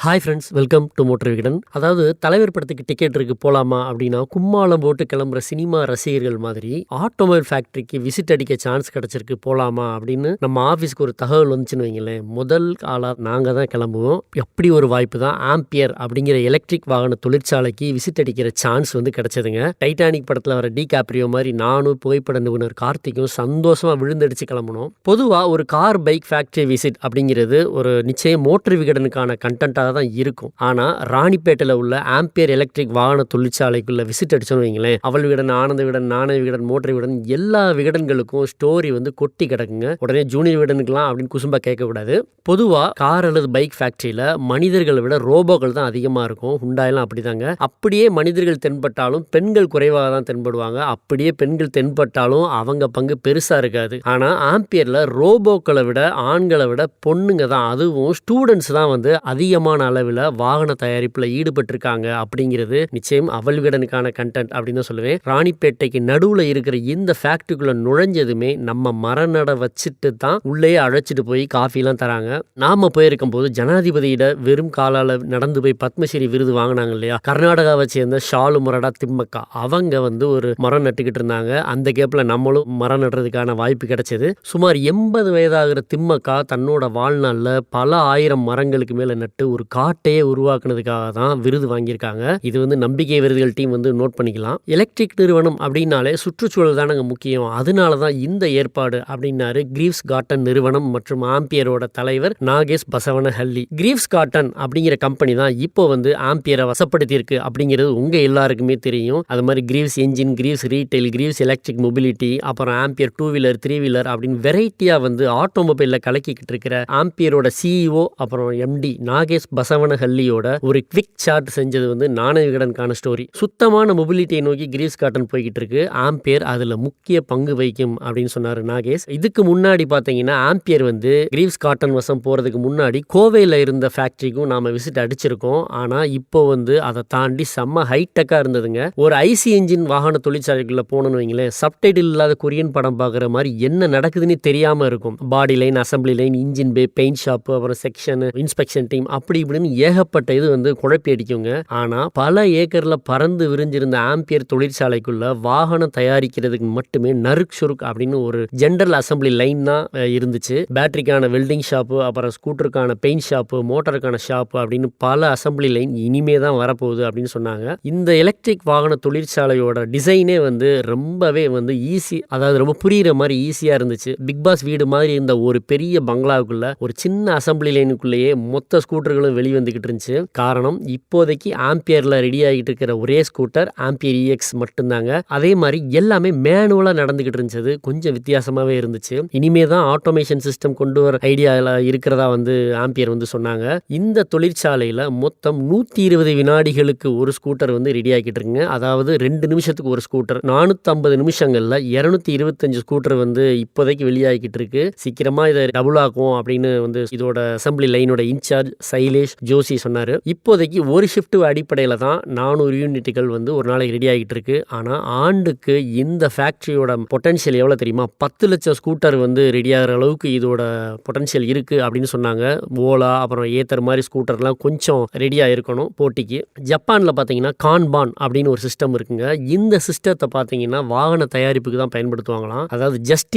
Hi friends, welcome to motor Vikatan. அதாவது தலைவர் படத்துக்கு டிக்கெட் இருக்கு போலாமா அப்படின்னா, கும்மாளம் போட்டு கிளம்புற சினிமா ரசிகர்கள் மாதிரி ஆட்டோமொபைல் ஃபேக்டரிக்கு விசிட் அடிக்க சான்ஸ் கிடைச்சிருக்கு போலாமா அப்படின்னு நம்ம ஆஃபீஸ்க்கு ஒரு தகவல் வந்துச்சுன்னு வைங்களேன், முதல் ஆளாக நாங்கள் தான் கிளம்புவோம். எப்படி ஒரு வாய்ப்பு தான் ஆம்பியர் அப்படிங்கிற எலக்ட்ரிக் வாகன தொழிற்சாலைக்கு விசிட் அடிக்கிற சான்ஸ் வந்து கிடைச்சதுங்க. டைட்டானிக் படத்தில் வர டிகாப்ரியோ மாதிரி நானும் புகைப்பட நிபுணர் கார்த்திக்கும் சந்தோஷமாக விழுந்தடிச்சு கிளம்பணும். பொதுவாக ஒரு கார் பைக் ஃபேக்டரி விசிட் அப்படிங்கிறது ஒரு நிச்சயம் மோட்டர் விகடனுக்கான கண்டென்ட்டாக தான் இருக்கும். ஆனா ராணிப்பேட்டையில் உள்ள ஆம்பியர் எலக்ட்ரிக் வாகன தொழிற்சாலைக்குள்ள விசிட் அடிச்சோன்னு வைங்களேன், அவள் விகடன், ஆனந்த விகடன், நாணய விகடன், மோட்டர் விகடன் எல்லா விகடன்களுக்கும் ஸ்டோரி வந்து கொட்டி கிடக்குங்க. உடனே ஜூனியர் விகடனுக்குலாம் அப்படின்னு குசும்பா கேட்கக்கூடாது. பொதுவா கார் அல்லது பைக் ஃபேக்டரியில மனிதர்களை விட ரோபோக்கள் தான் அதிகமா இருக்கும். ஹுண்டாயெல்லாம் அப்படிதாங்க. அப்படியே மனிதர்கள் தென்பட்டாலும் பெண்கள் குறைவாக தான் தென்படுவாங்க. அப்படியே பெண்கள் தென்பட்டாலும் அவங்க பங்கு பெருசா இருக்காது. ஆனா ஆம்பியர்ல ரோபோக்களை விட ஆண்களை விட பொண்ணுங்க தான், அதுவும் ஸ்டூடெண்ட்ஸ் தான் வந்து அதிகமான அளவில் வாகன தயாரிப்புல ஈடுபட்டிருக்காங்க அப்படிங்கிறது நிச்சயம் அவள் விகடனுக்கான கண்டென்ட் அப்படின்னு தான் சொல்லுவேன். ராணிப்பேட்டைக்கு நடுவுல இருக்கிற இந்த ஃபேக்டரிக்குள்ள நுழைஞ்சதுமே நம்ம மரநடை வச்சுட்டு தான் உள்ளே அழைச்சிட்டு போய் காஃபிலாம் தராங்க. நாம போயிருக்கும் போது ஜனாதிபதியிட வெறும் காலால நடந்து போய் பத்மஸ்ரீ விருது வாங்கினாங்க இல்லையா, கர்நாடகாவை சேர்ந்த ஷாலு முரடா திம்மக்கா அவங்க வந்து ஒரு மரம் நட்டுக்கிட்டு இருந்தாங்க. அந்த கேப்ல நம்மளும் மரம் நடுறதுக்கான வாய்ப்பு கிடைச்சது. சுமார் 80 வயதாகிற திம்மக்கா தன்னோட வாழ்நாள்ல பல ஆயிரம் மரங்களுக்கு மேல நட்டு ஒரு காட்டையே உருவாக்குனதுக்காக தான் விருது வாங்கியிருக்காங்க. இது வந்து நம்பிக்கை விருதுகள் டீம் வந்து நோட் பண்ணிக்கலாம். எலக்ட்ரிக் நிறுவனம் அப்படின்னாலே சுற்றுச்சூழல் தானங்க முக்கியம். அதனால தான் இந்த ஏற்பாடு அப்படின்னாரு கிரீவ்ஸ் காட்டன் நிறுவனம் மற்றும் ஆம்பியரோட தலைவர் நாகேஷ் பசவனஹள்ளி. கிரீவ்ஸ் காட்டன் அப்படிங்கிற கம்பெனி தான் இப்போ வந்து ஆம்பியரை வசப்படுத்தியிருக்கு அப்படிங்கிறது உங்க எல்லாருக்குமே தெரியும். அது மாதிரி கிரீவ்ஸ் என்ஜின், கிரீவ்ஸ் ரீட்டைல், கிரீவ்ஸ் எலக்ட்ரிக் மொபிலிட்டி, அப்புறம் ஆம்பியர் 2 வீலர் 3 வீலர் அப்படின்னு வெரைட்டியா வந்து ஆட்டோமொபைல்ல கலக்கிக்கிட்டு இருக்கிற ஆம்பியரோட சிஇஓ அப்புறம் எம்டி நாகேஷ் பசவனஹள்ளியோட ஒரு குவிக் சார்ட் செஞ்சது வந்து நாணய விகடனுக்கான ஸ்டோரி. சுத்தமான மொபிலிட்டியை நோக்கி கிரீவ்ஸ் காட்டன் போய்கிட்டு இருக்கு. ஆம்பியர் அதுல முக்கிய பங்கு வகிக்கும் அப்படின்னு சொன்னாரு நாகேஷ். இதுக்கு முன்னாடி பாத்தீங்கன்னா ஆம்பியர் வந்து கிரீவ்ஸ் காட்டன் வசம் போறதுக்கு முன்னாடி கோவையில இருந்த ஃபேக்டரிக்கும் நாம விசிட் அடிச்சிருக்கோம். ஆனா இப்போ வந்து அதை தாண்டி செம்ம ஹைடெக்கா இருந்ததுங்க. ஒரு ஐசி என்ஜின் வாகன தொழிற்சாலைக்குள்ள போனோம்னு வைங்களேன், சப்டைட்டில் இல்லாத கொரியன் படம் பாக்குற மாதிரி என்ன நடக்குதுன்னு தெரியாம இருக்கும். Body line, assembly line, engine bay, paint shop, அப்புறம் செக்ஷன், இன்ஸ்பெக்ஷன் டீம் அப்படி இப்படின்னு ஏகப்பட்ட இது வந்து குழப்பி அடிக்குங்க. ஆனா பல ஏக்கர்ல பறந்து விரிஞ்சிருந்த ஆம்பியர் தொழிற்சாலைக்குள்ள வாகனம் தயாரிக்கிறதுக்கு மட்டுமே நறுக் சுருக் அப்படின்னு ஒரு ஜெனரல் அசம்பிளி லைன் தான் இருந்துச்சு. பேட்டரிக்கான வெல்டிங் ஷாப்பு, அப்புறம் ஸ்கூட்டருக்கான பெயிண்ட் ஷாப்பு, மோட்டருக்கான ஷாப்பு அப்படின்னு பல அசம்பிளி லைன் இனிமே தான் வரப்போகுது அப்படின்னு சொன்னாங்க. இந்த எலக்ட்ரிக் வாகன தொழிற்சாலையோட டிசைனே வந்து ரொம்பவே வந்து ஈஸி, அதாவது ரொம்ப புரியுற மாதிரி ஈஸியா இருந்துச்சு. பிக் பாஸ் வீடு மாதிரி இருந்த ஒரு பெரிய பங்களாவுக்குள்ள ஒரு சின்ன அசம்பிளி லைனுக்குள்ளேயே மொத்த ஸ்கூட்டர்களும் வெளிவந்துகிட்டு இருந்துச்சு. காரணம், இப்போதைக்கு ஆம்பியர்ல ரெடி ஆகிட்டு இருக்கிற ஒரே ஸ்கூட்டர் ஆம்பியர் EX மட்டும்தாங்க. அதே மாதிரி எல்லாமே மேனுவலா நடந்துகிட்டு இருந்துச்சு. கொஞ்சம் வித்தியாசமாவே இருந்துச்சு. இனிமே தான் ஆட்டோமேஷன் சிஸ்டம் கொண்டு வர ஐடியால இருக்கிறதா வந்து ஆம்பியர் வந்து சொன்னாங்க. இந்த தொழிற்சாலையில மொத்தம் 120 வினாடிகளுக்கு ஒரு ஸ்கூட்டர் வந்து ரெடி ஆகிட்டு இருக்குங்க. அதாவது 2 நிமிஷத்துக்கு ஒரு ஸ்கூட்டர். 450 நிமிஷங்கள்ல 225 ஸ்கூட்டர் வந்து இப்போதைக்கு வெளியாகிட்டு இருக்கு. சீக்கிரமா இதை டபுள் ஆகும் அப்படின்னு வந்து இதோட அசம்பிளி லைனோட இன்சார்ஜ் சைலேஷ் ஜோஷி சொன்னாரு. இப்போதைக்கு ஒரு ஷிஃப்ட் அடிப்படையில தான் 400 யூனிட்டுகள் வந்து ஒரு நாளைக்கு ரெடி ஆகிட்டு இருக்கு. ஆனா ஆண்டுக்கு இந்த ஃபேக்டரியோட பொட்டன்ஷியல் எவ்வளவு தெரியுமா? 10 லட்சம் ஸ்கூட்டர் வந்து ரெடி ஆகிற அளவுக்கு இதோட பொட்டன்ஷியல் இருக்கு அப்படின்னு சொன்னாங்க. ஓலா அப்புறம் ஏத்தர் மாதிரி ஸ்கூட்டர்லாம் கொஞ்சம் ரெடியா இருக்கணும் போட்டிக்கு. ஜப்பான்ல பாத்தீங்கன்னா கான்பான் அப்படின்னு ஒரு சிஸ்டம் இருக்குங்க. இந்த சிஸ்டத்தை பாத்தீங்கன்னா வாகன தயாரிப்புக்கு தான் பயன்படுத்துவாங்களாம். அதாவது ஜஸ்ட்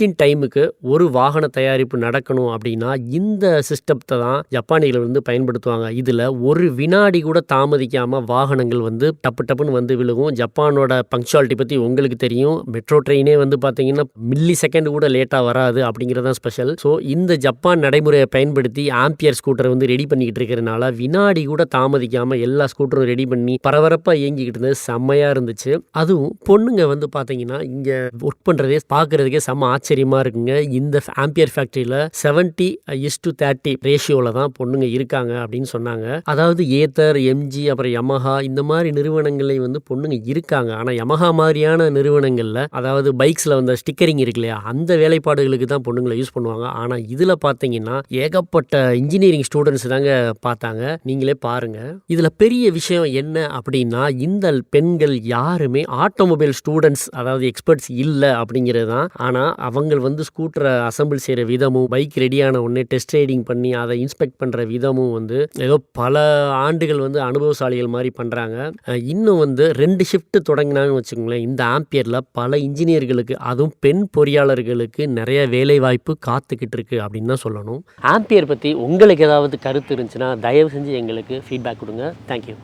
இன் டைமுக்கு ஒரு வாகன தயாரிப்பு நடக்கணும் அப்படின்னா இந்த சிஸ்டத்தை தான் ஜப்பானிகள் வந்து பயன்படுத்துவாங்க. இதுல ஒரு வினாடி கூட தாமதிக்காம வாகனங்கள் வந்து டப்பு டப்புன்னு வந்து விழுகும். ஜப்பானோட பங்க்சுவாலிட்டி பத்தி உங்களுக்கு தெரியும். மெட்ரோ ட்ரெயினே வந்து பாத்தீங்கன்னா மில்லி செகண்ட் கூட லேட்டா வராது அப்படிங்கறத ஸ்பெஷல். ஸோ இந்த ஜப்பான் நடைமுறையை பயன்படுத்தி ஆம்பியர் ஸ்கூட்டர் வந்து ரெடி பண்ணிக்கிட்டு இருக்கிறதுனால வினாடி கூட தாமதிக்காம எல்லா ஸ்கூட்டரும் ரெடி பண்ணி பரபரப்பா இயங்கிக்கிட்டு இருந்தது. செம்மையா இருந்துச்சு. அதுவும் பொண்ணுங்க வந்து பாத்தீங்கன்னா இங்க ஒர்க் பண்றதே பாக்குறதுக்கே செம்ம ஆச்சரியமா இருக்குங்க. இந்த ஆம்பியர் ஃபேக்டரியில 70:30 ரேஷியோல தான் பொண்ணுங்க இருக்காங்க அப்படின்னு சொன்னாங்க. அதாவது ஏத்தர், எம்ஜி, அப்புறம் யமஹா இந்த மாதிரி நிறுவனங்களை வந்து பொண்ணுங்க இருக்காங்க. ஆனா யமஹா மாதிரியான நிறுவனங்கள்ல, அதாவது பைக்ஸ்ல வந்து ஸ்டிக்கரிங் இருக்கு இல்லையா, அந்த வேலைப்பாடுகளுக்கு தான் பொண்ணுங்களை யூஸ் பண்ணுவாங்க. ஆனா இதுல பாத்தீங்கன்னா ஏகப்பட்ட இன்ஜினியரிங் ஸ்டூடெண்ட்ஸ் தாங்க பார்த்தாங்க. நீங்களே பாருங்க. இதுல பெரிய விஷயம் என்ன அப்படின்னா, இந்த பெண்கள் யாருமே ஆட்டோமொபைல் ஸ்டூடெண்ட்ஸ், அதாவது எக்ஸ்பர்ட்ஸ் இல்ல அப்படிங்கிறது தான். ஆனா அவங்க வந்து ஸ்கூட்டரை அசம்பிள் செய்யற விதமும், பைக் ரெடியான உடனே டெஸ்ட் ரைடிங் பண்ணி அதை இன்ஸ்பெக்ட் கனெக்ட் பண்ணுற விதமும் வந்து ஏதோ பல ஆண்டுகள் வந்து அனுபவசாலிகள் மாதிரி பண்ணுறாங்க. இன்னும் வந்து 2 ஷிஃப்ட் தொடங்கினான்னு வச்சுக்கோங்களேன், இந்த ஆம்பியரில் பல இன்ஜினியர்களுக்கு அதுவும் பெண் பொறியாளர்களுக்கு நிறைய வேலை வாய்ப்பு காத்துக்கிட்டு இருக்கு அப்படின்னு தான் சொல்லணும். ஆம்பியர் பற்றி உங்களுக்கு ஏதாவது கருத்து இருந்துச்சுன்னா தயவு செஞ்சு எங்களுக்கு ஃபீட்பேக் கொடுங்க. தேங்க்யூ.